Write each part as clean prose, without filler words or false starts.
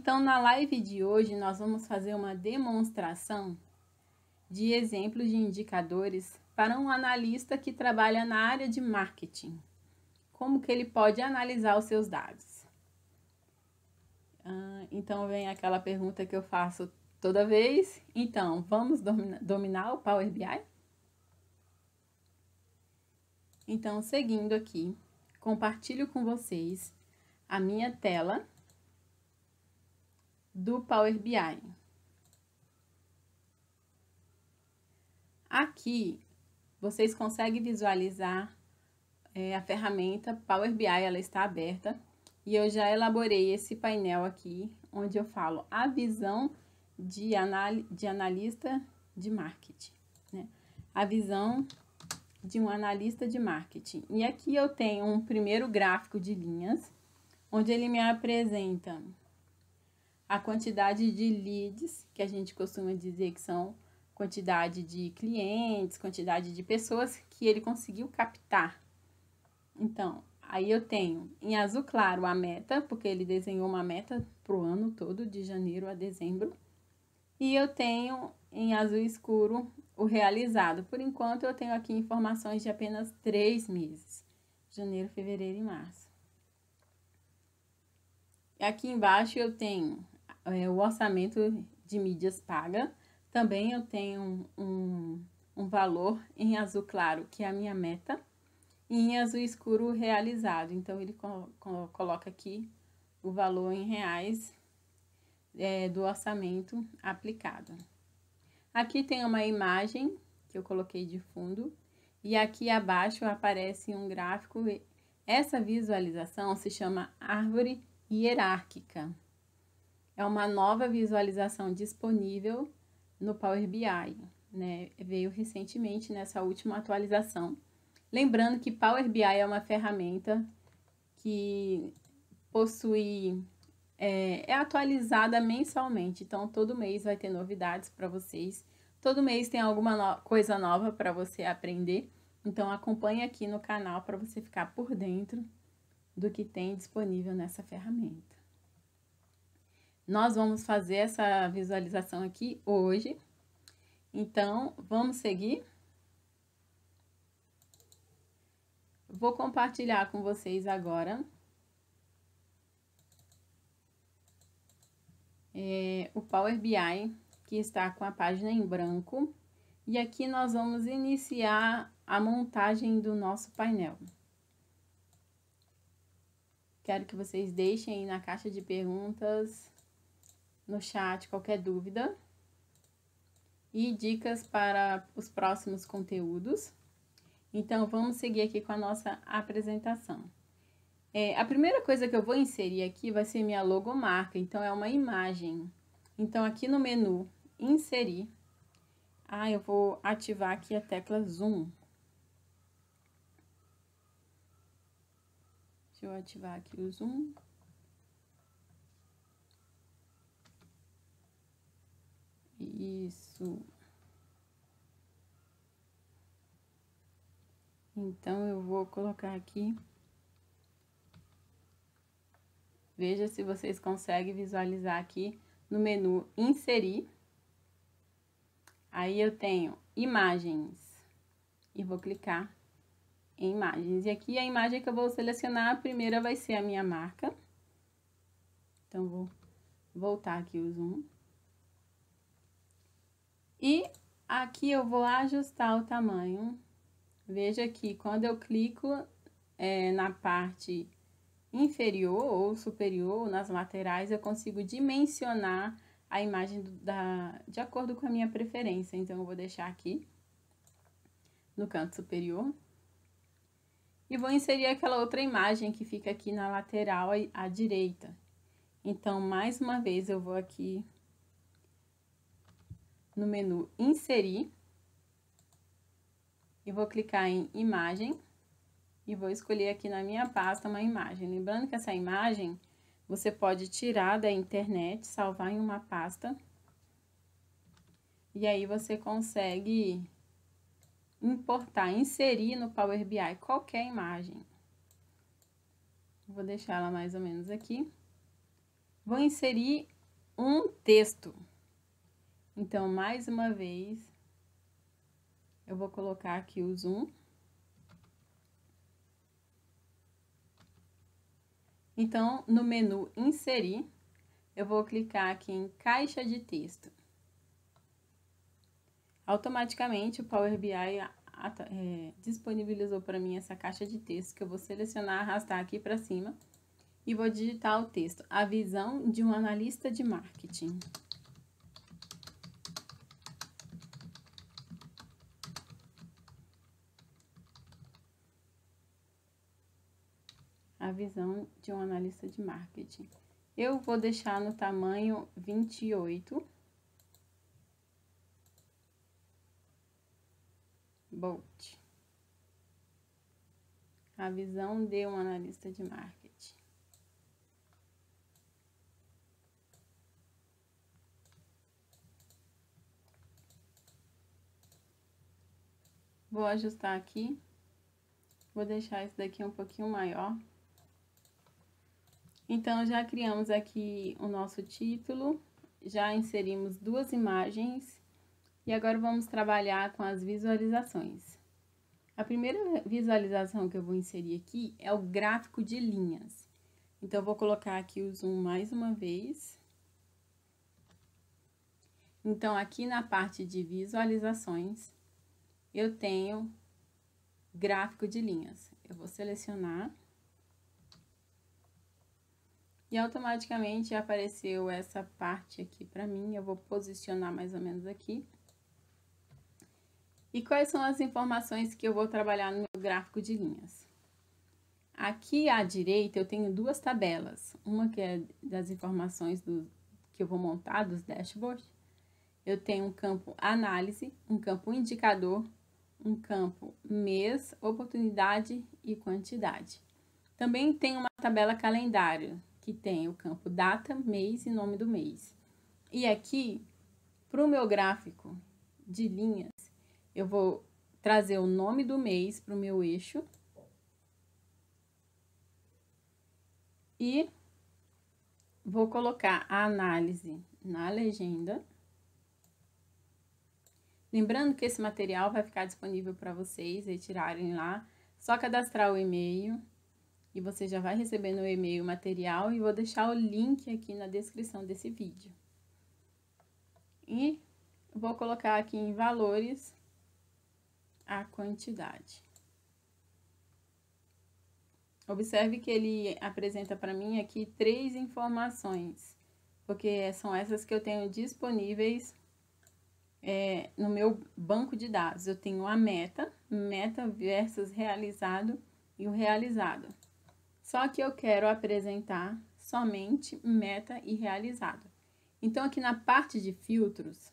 Então, na live de hoje, nós vamos fazer uma demonstração de exemplos de indicadores para um analista que trabalha na área de marketing. Como que ele pode analisar os seus dados? Então, vem aquela pergunta que eu faço toda vez. Então, vamos dominar o Power BI? Então, seguindo aqui, compartilho com vocês a minha tela do Power BI. Aqui, vocês conseguem visualizar a ferramenta Power BI, ela está aberta. E eu já elaborei esse painel aqui, onde eu falo a visão de analista de marketing, né? A visão de um analista de marketing. E aqui eu tenho um primeiro gráfico de linhas, onde ele me apresenta a quantidade de leads, que a gente costuma dizer que são quantidade de clientes, quantidade de pessoas que ele conseguiu captar. Então, aí eu tenho em azul claro a meta, porque ele desenhou uma meta para o ano todo, de janeiro a dezembro. E eu tenho em azul escuro o realizado. Por enquanto, eu tenho aqui informações de apenas 3 meses, janeiro, fevereiro e março. E aqui embaixo eu tenho o orçamento de mídias paga. Também eu tenho um valor em azul claro, que é a minha meta, e em azul escuro realizado. Então, ele coloca aqui o valor em reais do orçamento aplicado. Aqui tem uma imagem que eu coloquei de fundo, e aqui abaixo aparece um gráfico. Essa visualização se chama árvore hierárquica. É uma nova visualização disponível no Power BI, né? Veio recentemente nessa última atualização. Lembrando que Power BI é uma ferramenta que possui, é atualizada mensalmente. Então, todo mês vai ter novidades para vocês. Todo mês tem alguma coisa nova para você aprender. Então, acompanhe aqui no canal para você ficar por dentro do que tem disponível nessa ferramenta. Nós vamos fazer essa visualização aqui hoje. Então, vamos seguir? Vou compartilhar com vocês agora o Power BI, que está com a página em branco. E aqui nós vamos iniciar a montagem do nosso painel. Quero que vocês deixem aí na caixa de perguntas, no chat, qualquer dúvida e dicas para os próximos conteúdos. Então, vamos seguir aqui com a nossa apresentação. A primeira coisa que eu vou inserir aqui vai ser minha logomarca, então é uma imagem. Então, aqui no menu Inserir, eu vou ativar aqui a tecla Zoom. Deixa eu ativar aqui o Zoom. Isso. Então, eu vou colocar aqui. Veja se vocês conseguem visualizar aqui no menu Inserir. Aí eu tenho Imagens e vou clicar em Imagens. E aqui a imagem que eu vou selecionar, a primeira vai ser a minha marca. Então, vou voltar aqui o zoom. E aqui eu vou ajustar o tamanho. Veja que quando eu clico na parte inferior ou superior, nas laterais, eu consigo dimensionar a imagem de acordo com a minha preferência. Então, eu vou deixar aqui no canto superior. E vou inserir aquela outra imagem que fica aqui na lateral à direita. Então, mais uma vez, eu vou aqui no menu Inserir. E vou clicar em Imagem. E vou escolher aqui na minha pasta uma imagem. Lembrando que essa imagem você pode tirar da internet, salvar em uma pasta. E aí você consegue importar, inserir no Power BI qualquer imagem. Vou deixar ela mais ou menos aqui. Vou inserir um texto. Então, mais uma vez, eu vou colocar aqui o zoom. Então, no menu Inserir, eu vou clicar aqui em Caixa de Texto. Automaticamente, o Power BI disponibilizou para mim essa caixa de texto, que eu vou selecionar, arrastar aqui para cima e vou digitar o texto: a visão de um analista de marketing. A visão de um analista de marketing. Eu vou deixar no tamanho 28. Bold. A visão de um analista de marketing. Vou ajustar aqui. Vou deixar esse daqui um pouquinho maior. Então, já criamos aqui o nosso título, já inserimos duas imagens e agora vamos trabalhar com as visualizações. A primeira visualização que eu vou inserir aqui é o gráfico de linhas. Então, eu vou colocar aqui o zoom mais uma vez. Então, aqui na parte de visualizações, eu tenho gráfico de linhas. Eu vou selecionar. E automaticamente apareceu essa parte aqui para mim. Eu vou posicionar mais ou menos aqui. E quais são as informações que eu vou trabalhar no meu gráfico de linhas? Aqui à direita eu tenho duas tabelas. Uma que é das informações que eu vou montar, dos dashboards. Eu tenho um campo análise, um campo indicador, um campo mês, oportunidade e quantidade. Também tem uma tabela calendário, que tem o campo data, mês e nome do mês. E aqui, para o meu gráfico de linhas, eu vou trazer o nome do mês para o meu eixo. E vou colocar a análise na legenda. Lembrando que esse material vai ficar disponível para vocês retirarem lá. Só cadastrar o e-mail. E você já vai receber no e-mail o material e vou deixar o link aqui na descrição desse vídeo. E vou colocar aqui em valores a quantidade. Observe que ele apresenta para mim aqui 3 informações, porque são essas que eu tenho disponíveis no meu banco de dados. Eu tenho a meta versus realizado e o realizado. Só que eu quero apresentar somente meta e realizado. Então, aqui na parte de filtros,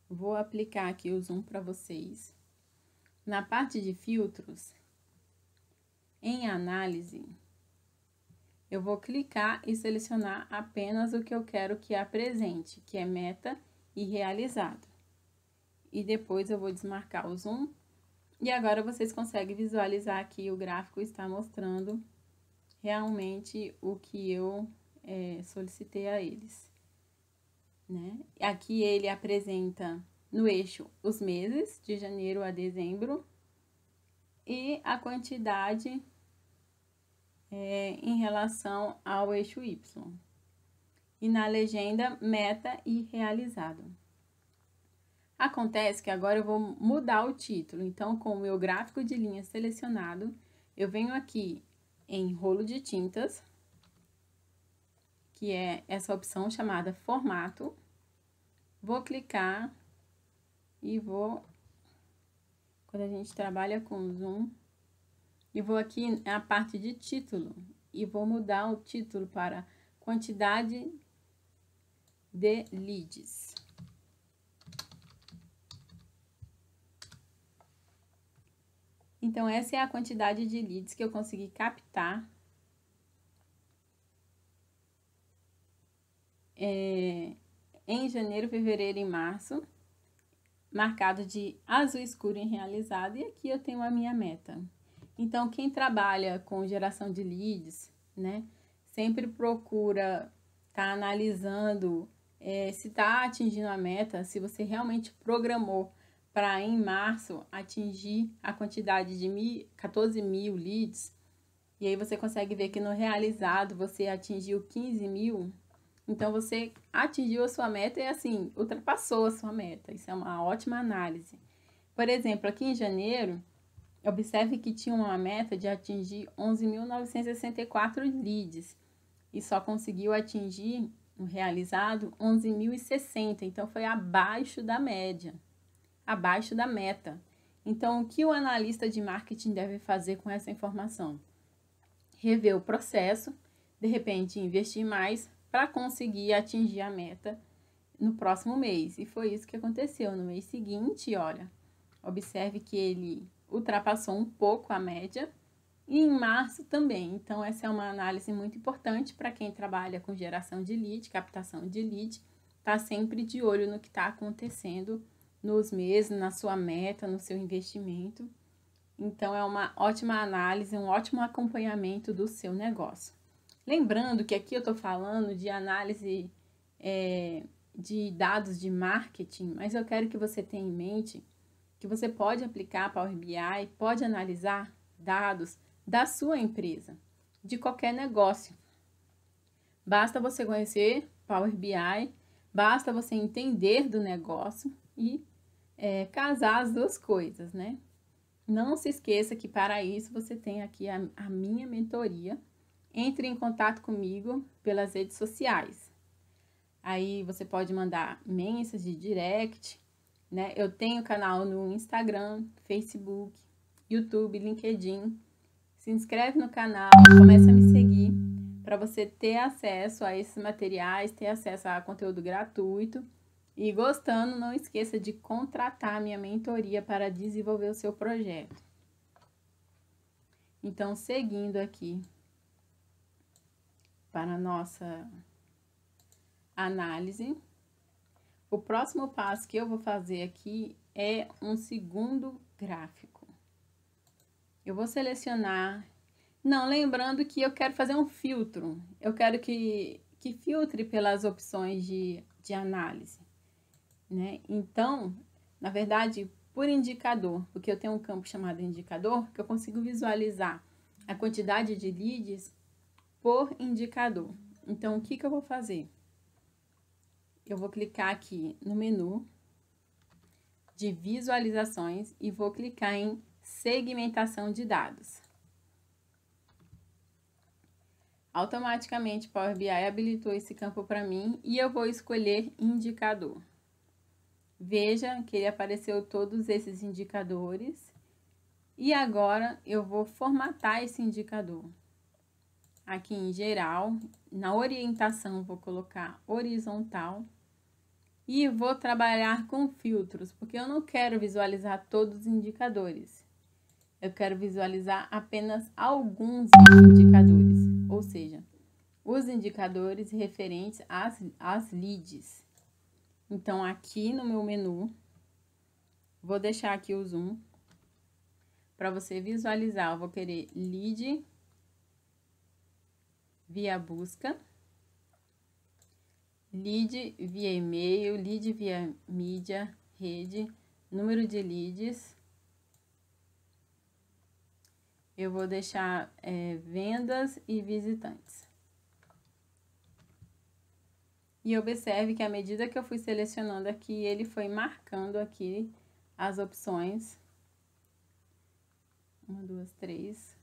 vou aplicar aqui o zoom para vocês. Na parte de filtros, em análise, eu vou clicar e selecionar apenas o que eu quero que apresente, que é meta e realizado. E depois eu vou desmarcar o zoom. E agora vocês conseguem visualizar aqui, o gráfico está mostrando realmente o que eu solicitei a eles, né? Aqui ele apresenta no eixo os meses, de janeiro a dezembro, e a quantidade em relação ao eixo Y. E na legenda, meta e realizado. Acontece que agora eu vou mudar o título. Então, com o meu gráfico de linhas selecionado, eu venho aqui em rolo de tintas, que é essa opção chamada formato. Vou clicar e vou, quando a gente trabalha com zoom, e vou aqui na parte de título e vou mudar o título para quantidade de leads. Então, essa é a quantidade de leads que eu consegui captar em janeiro, fevereiro e março, marcado de azul escuro em realizado, e aqui eu tenho a minha meta. Então, quem trabalha com geração de leads, né, sempre procura estar analisando se está atingindo a meta, se você realmente programou para em março atingir a quantidade de 14 mil leads, e aí você consegue ver que no realizado você atingiu 15 mil, então você atingiu a sua meta e assim, ultrapassou a sua meta. Isso é uma ótima análise. Por exemplo, aqui em janeiro, observe que tinha uma meta de atingir 11.964 leads e só conseguiu atingir no realizado 11.060, então foi abaixo da média, abaixo da meta. Então, o que o analista de marketing deve fazer com essa informação? Rever o processo, de repente investir mais para conseguir atingir a meta no próximo mês. E foi isso que aconteceu. No mês seguinte, olha, observe que ele ultrapassou um pouco a média e em março também. Então, essa é uma análise muito importante para quem trabalha com geração de lead, captação de lead, tá sempre de olho no que está acontecendo nos meses, na sua meta, no seu investimento. Então, é uma ótima análise, um ótimo acompanhamento do seu negócio. Lembrando que aqui eu estou falando de análise de dados de marketing, mas eu quero que você tenha em mente que você pode aplicar Power BI, pode analisar dados da sua empresa, de qualquer negócio. Basta você conhecer Power BI, basta você entender do negócio e casar as duas coisas, né? Não se esqueça que para isso você tem aqui a minha mentoria. Entre em contato comigo pelas redes sociais. Aí você pode mandar mensagem direct, né? Eu tenho canal no Instagram, Facebook, YouTube, LinkedIn. Se inscreve no canal, começa a me seguir para você ter acesso a esses materiais, ter acesso a conteúdo gratuito. E gostando, não esqueça de contratar a minha mentoria para desenvolver o seu projeto. Então, seguindo aqui para a nossa análise, o próximo passo que eu vou fazer aqui é um segundo gráfico. Eu vou selecionar, lembrando que eu quero fazer um filtro, eu quero que filtre pelas opções de análise, né? Então, na verdade, por indicador, porque eu tenho um campo chamado indicador, que eu consigo visualizar a quantidade de leads por indicador. Então, o que eu vou fazer? Eu vou clicar aqui no menu de visualizações e vou clicar em segmentação de dados. Automaticamente, Power BI habilitou esse campo para mim e eu vou escolher indicador. Veja que ele apareceu todos esses indicadores e agora eu vou formatar esse indicador. Aqui em geral, na orientação vou colocar horizontal e vou trabalhar com filtros, porque eu não quero visualizar todos os indicadores. Eu quero visualizar apenas alguns indicadores, ou seja, os indicadores referentes às leads. Então, aqui no meu menu, vou deixar aqui o zoom para você visualizar. Eu vou querer lead via busca, lead via e-mail, lead via mídia, rede, número de leads. Eu vou deixar vendas e visitantes. E observe que à medida que eu fui selecionando aqui, ele foi marcando aqui as opções. 1, 2, 3.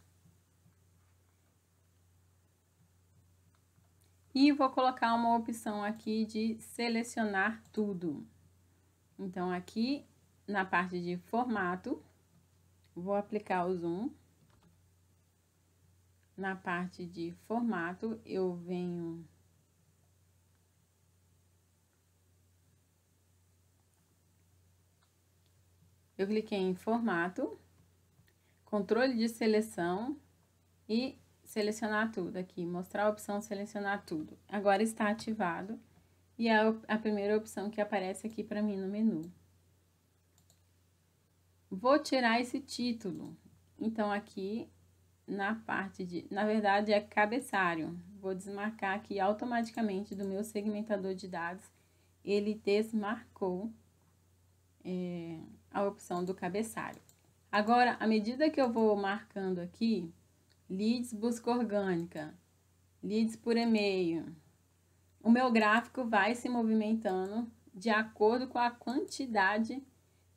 E vou colocar uma opção aqui de selecionar tudo. Então, aqui na parte de formato, vou aplicar o zoom. Na parte de formato, eu venho... Eu cliquei em formato, controle de seleção e selecionar tudo aqui, mostrar a opção selecionar tudo. Agora está ativado e é a primeira opção que aparece aqui para mim no menu. Vou tirar esse título, então aqui na parte de... Na verdade, é cabeçalho. Vou desmarcar aqui automaticamente do meu segmentador de dados. Ele desmarcou a opção do cabeçalho. Agora, à medida que eu vou marcando aqui, leads busca orgânica, leads por e-mail, o meu gráfico vai se movimentando de acordo com a quantidade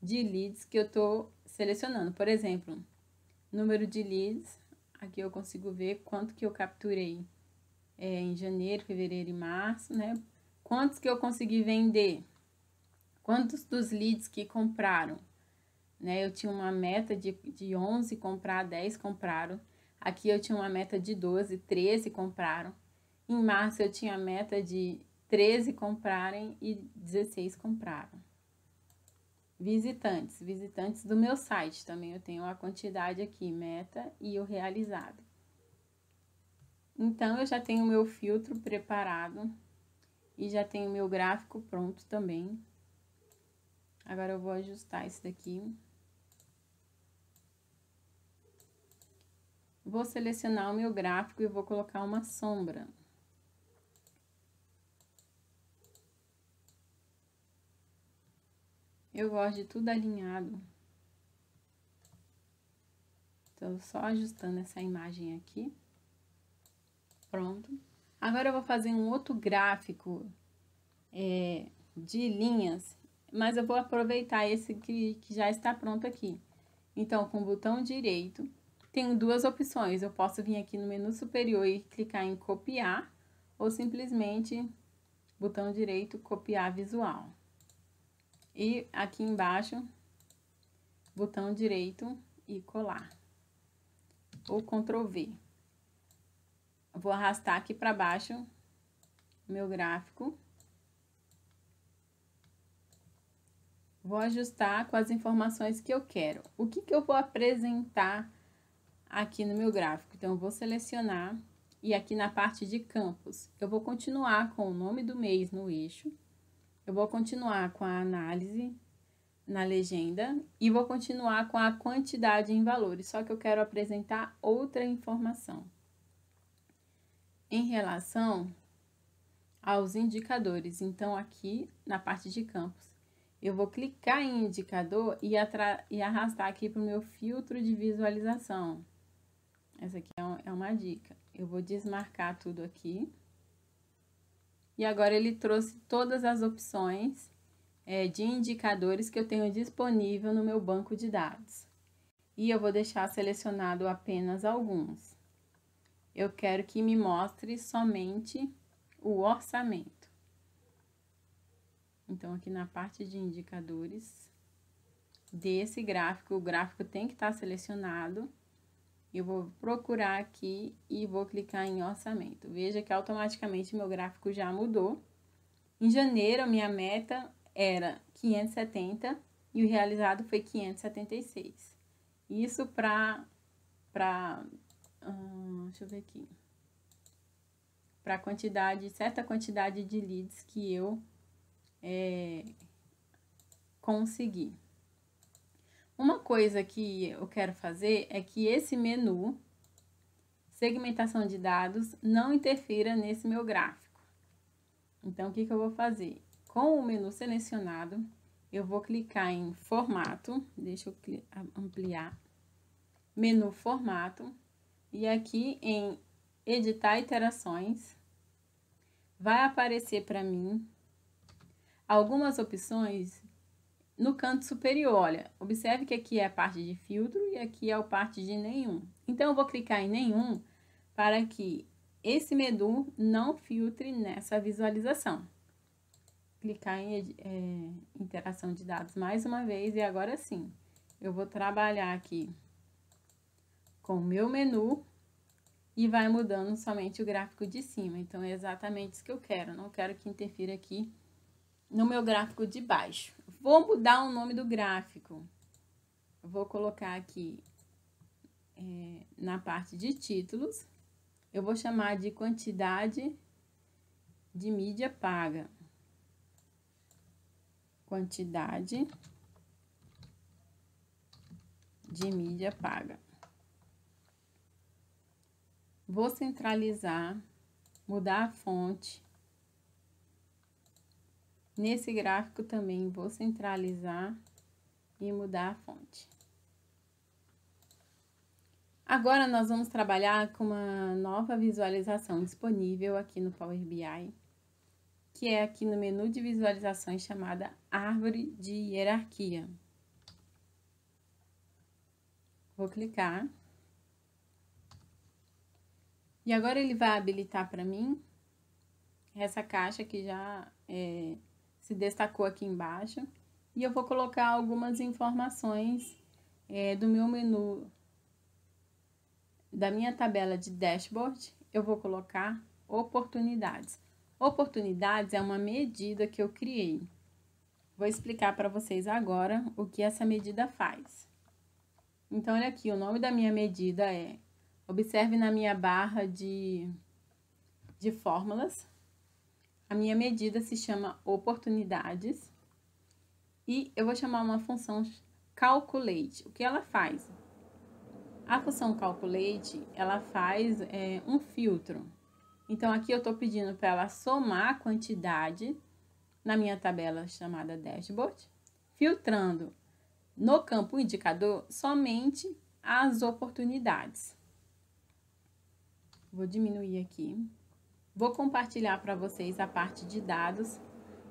de leads que eu estou selecionando. Por exemplo, número de leads, aqui eu consigo ver quanto que eu capturei em janeiro, fevereiro e março, né? Quantos que eu consegui vender, quantos dos leads que compraram, né? Eu tinha uma meta de 11 comprar, 10 compraram. Aqui eu tinha uma meta de 12, 13 compraram. Em março eu tinha a meta de 13 comprarem e 16 compraram. Visitantes do meu site também eu tenho a quantidade aqui, meta e o realizado. Então eu já tenho o meu filtro preparado e já tenho o meu gráfico pronto também. Agora eu vou ajustar isso daqui. Vou selecionar o meu gráfico e vou colocar uma sombra. Eu gosto de tudo alinhado. Estou só ajustando essa imagem aqui. Pronto. Agora eu vou fazer um outro gráfico de linhas, mas eu vou aproveitar esse que já está pronto aqui. Então, com o botão direito, tenho duas opções. Eu posso vir aqui no menu superior e clicar em copiar, ou simplesmente, botão direito, copiar visual. E aqui embaixo, botão direito e colar. Ou Ctrl V. Vou arrastar aqui para baixo meu gráfico. Vou ajustar com as informações que eu quero. O que eu vou apresentar aqui no meu gráfico? Então, eu vou selecionar e aqui na parte de campos, eu vou continuar com o nome do mês no eixo. Eu vou continuar com a análise na legenda e vou continuar com a quantidade em valores, só que eu quero apresentar outra informação. Em relação aos indicadores, então aqui na parte de campos, eu vou clicar em indicador e arrastar aqui para o meu filtro de visualização. Essa aqui é uma dica. Eu vou desmarcar tudo aqui. E agora ele trouxe todas as opções de indicadores que eu tenho disponível no meu banco de dados. E eu vou deixar selecionado apenas alguns. Eu quero que me mostre somente o orçamento. Então, aqui na parte de indicadores desse gráfico, o gráfico tem que estar selecionado. Eu vou procurar aqui e vou clicar em orçamento. Veja que automaticamente meu gráfico já mudou. Em janeiro, a minha meta era 570 e o realizado foi 576. Isso deixa eu ver aqui. Para certa quantidade de leads que eu consegui. Uma coisa que eu quero fazer é que esse menu, segmentação de dados, não interfira nesse meu gráfico. Então, o que eu vou fazer? Com o menu selecionado, eu vou clicar em formato, deixa eu ampliar, menu formato, e aqui em editar iterações, vai aparecer para mim algumas opções no canto superior. Olha, observe que aqui é a parte de filtro e aqui é a parte de nenhum. Então, eu vou clicar em nenhum para que esse menu não filtre nessa visualização. Clicar em interação de dados mais uma vez e agora sim, eu vou trabalhar aqui com o meu menu e vai mudando somente o gráfico de cima. Então, é exatamente isso que eu quero. Não quero que interfira aqui no meu gráfico de baixo. Vou mudar o nome do gráfico. Vou colocar aqui na parte de títulos. Eu vou chamar de quantidade de mídia paga. Quantidade de mídia paga. Vou centralizar, mudar a fonte. Nesse gráfico também vou centralizar e mudar a fonte. Agora nós vamos trabalhar com uma nova visualização disponível aqui no Power BI, que é aqui no menu de visualizações chamada Árvore de Hierarquia. Vou clicar. E agora ele vai habilitar para mim essa caixa que já se destacou aqui embaixo. E eu vou colocar algumas informações do meu menu, da minha tabela de dashboard. Eu vou colocar oportunidades. Oportunidades é uma medida que eu criei. Vou explicar para vocês agora o que essa medida faz. Então, olha aqui, o nome da minha medida observe na minha barra de fórmulas. A minha medida se chama oportunidades. E eu vou chamar uma função calculate. O que ela faz? A função calculate, ela faz um filtro. Então, aqui eu estou pedindo para ela somar a quantidade na minha tabela chamada dashboard, filtrando no campo indicador somente as oportunidades. Vou diminuir aqui. Vou compartilhar para vocês a parte de dados,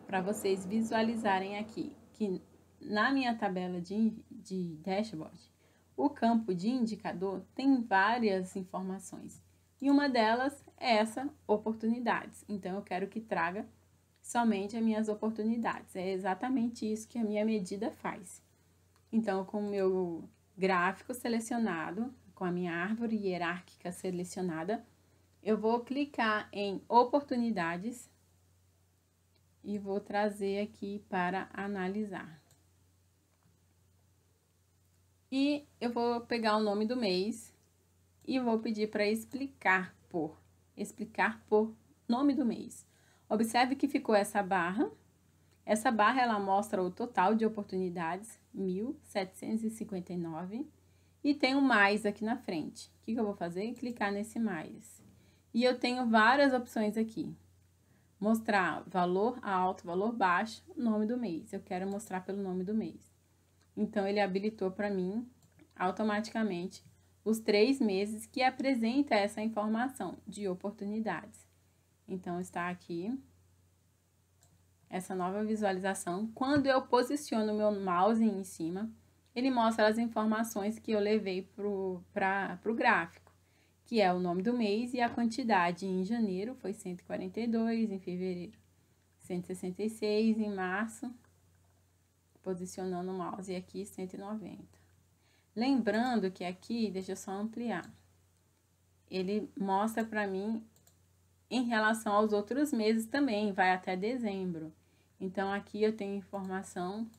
para vocês visualizarem aqui que na minha tabela de dashboard, o campo de indicador tem várias informações. E uma delas é essa, oportunidades. Então, eu quero que traga somente as minhas oportunidades. É exatamente isso que a minha medida faz. Então, com o meu gráfico selecionado, com a minha árvore hierárquica selecionada, eu vou clicar em oportunidades e vou trazer aqui para analisar. E eu vou pegar o nome do mês e vou pedir para explicar por nome do mês. Observe que ficou essa barra. Essa barra, ela mostra o total de oportunidades, 1.759, e tem um mais aqui na frente. O que eu vou fazer? Clicar nesse mais. E eu tenho várias opções aqui. Mostrar valor alto, valor baixo, nome do mês. Eu quero mostrar pelo nome do mês. Então, ele habilitou para mim, automaticamente, os 3 meses que apresenta essa informação de oportunidades. Então, está aqui essa nova visualização. Quando eu posiciono o meu mouse em cima, ele mostra as informações que eu levei para o gráfico, que é o nome do mês e a quantidade. Em janeiro foi 142, em fevereiro 166, em março, posicionando o mouse aqui 190. Lembrando que aqui, deixa eu só ampliar, ele mostra para mim em relação aos outros meses também, vai até dezembro. Então, aqui eu tenho informação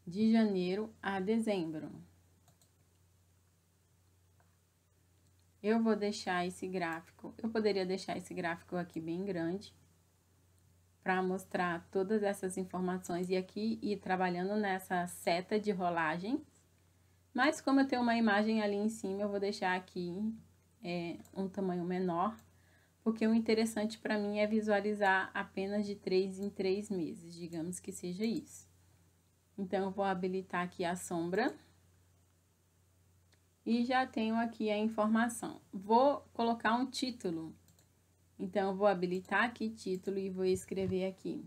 de janeiro a dezembro. Eu vou deixar esse gráfico, eu poderia deixar esse gráfico aqui bem grande, para mostrar todas essas informações e aqui ir trabalhando nessa seta de rolagem. Mas como eu tenho uma imagem ali em cima, eu vou deixar aqui um tamanho menor, porque o interessante para mim é visualizar apenas de 3 em 3 meses, digamos que seja isso. Então, eu vou habilitar aqui a sombra. E já tenho aqui a informação. Vou colocar um título. Então, eu vou habilitar aqui título e vou escrever aqui: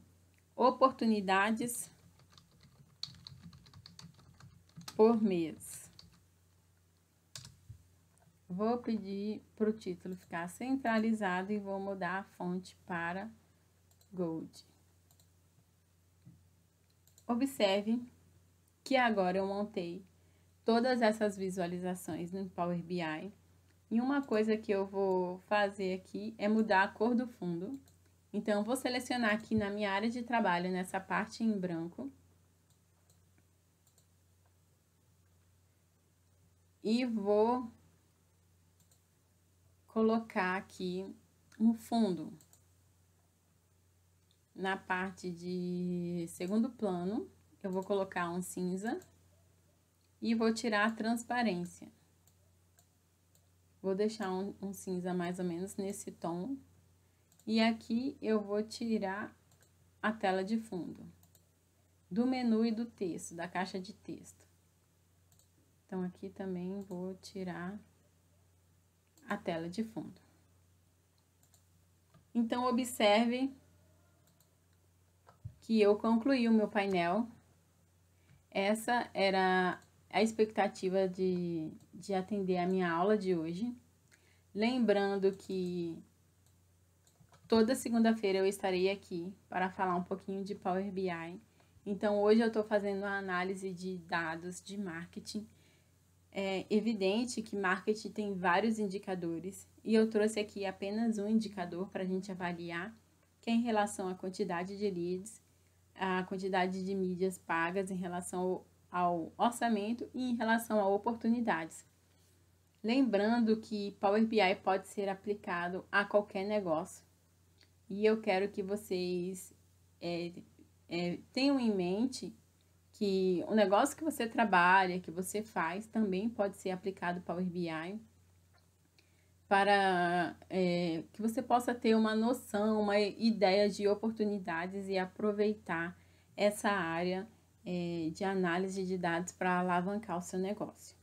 oportunidades por mês. Vou pedir para o título ficar centralizado e vou mudar a fonte para Gold. Observe que agora eu montei todas essas visualizações no Power BI. E uma coisa que eu vou fazer aqui é mudar a cor do fundo. Então, eu vou selecionar aqui na minha área de trabalho, nessa parte em branco. E vou colocar aqui um fundo na parte de segundo plano. Eu vou colocar um cinza e vou tirar a transparência. Vou deixar um cinza mais ou menos nesse tom. E aqui eu vou tirar a tela de fundo do menu e do texto, da caixa de texto. Então, aqui também vou tirar a tela de fundo. Então, observe que eu concluí o meu painel. Essa era a expectativa de atender a minha aula de hoje. Lembrando que toda segunda-feira eu estarei aqui para falar um pouquinho de Power BI. Então, hoje eu estou fazendo uma análise de dados de marketing. É evidente que marketing tem vários indicadores e eu trouxe aqui apenas um indicador para a gente avaliar, que é em relação à quantidade de leads, a quantidade de mídias pagas em relação ao orçamento e em relação a oportunidades. Lembrando que Power BI pode ser aplicado a qualquer negócio. E eu quero que vocês tenham em mente que o negócio que você trabalha, que você faz, também pode ser aplicado Power BI para que você possa ter uma noção, uma ideia de oportunidades e aproveitar essa área de análise de dados para alavancar o seu negócio.